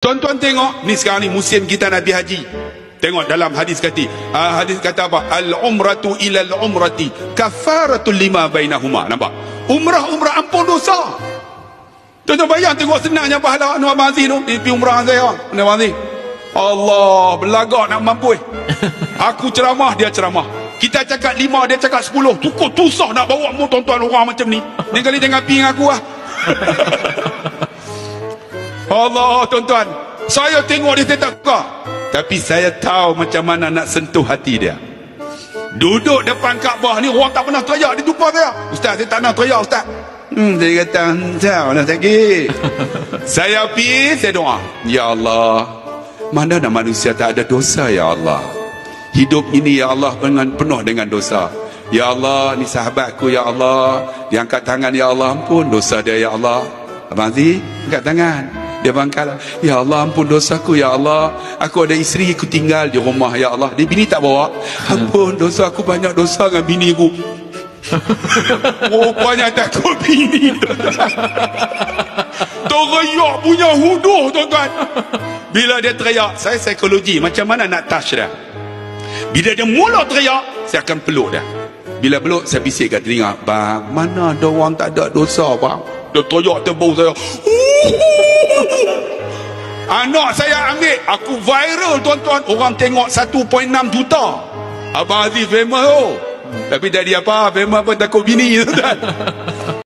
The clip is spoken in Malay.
Tuan-tuan tengok, ni sekarang ni musim kita nak pergi haji. Tengok dalam hadis kata apa? Al-umratu ila al-umrati kafaratul lima bainahuma. Nampak? Umrah ampun dosa. Tuan-tuan bayang tengok senangnya pahala Anwar Mazi tu. Dia pergi umrah saya, Anwar Mazi. Allah, belagak nak mampu. Aku ceramah, dia ceramah. Kita cakap 5, dia cakap 10. Cukup susah nak bawa mu tuan-tuan orang macam ni. Ni kali jangan pergi dengan aku lah. Allah, tuan-tuan, saya tengok dia tak suka, tapi saya tahu macam mana nak sentuh hati dia. Duduk depan Kaabah ni, orang tak pernah teriak. Dia jumpa saya, Ustaz, saya tak nak teriak, Ustaz. Dia kata, tak nak sakit. Saya pergi, saya doa, ya Allah, mana ada manusia tak ada dosa, ya Allah. Hidup ini, ya Allah, penuh dengan dosa. Ya Allah, ni sahabatku, ya Allah. Dia angkat tangan, ya Allah, ampun dosa dia, ya Allah. Abang Aziz, angkat tangan. Dia bangkal, ya Allah, ampun dosaku, ya Allah. Aku ada isteri, aku tinggal di rumah, ya Allah. Dia bini tak bawa. Ampun dosa aku, banyak dosa dengan bini aku. Rupanya takut bini. Teriak punya huduh, tuan-tuan. Bila dia teriak, saya psikologi, macam mana nak touch dia. Bila dia mula teriak, saya akan peluk dia. Bila peluk, saya bisik kat telinga, bang, mana ada orang tak ada dosa, bang. Dia teriak tebau saya. Anak saya ambil, aku viral, tuan-tuan. Orang tengok 1.6 juta. Abang Aziz famous tu. Tapi tak ada apa, famous pun takut bini, tuan-tuan.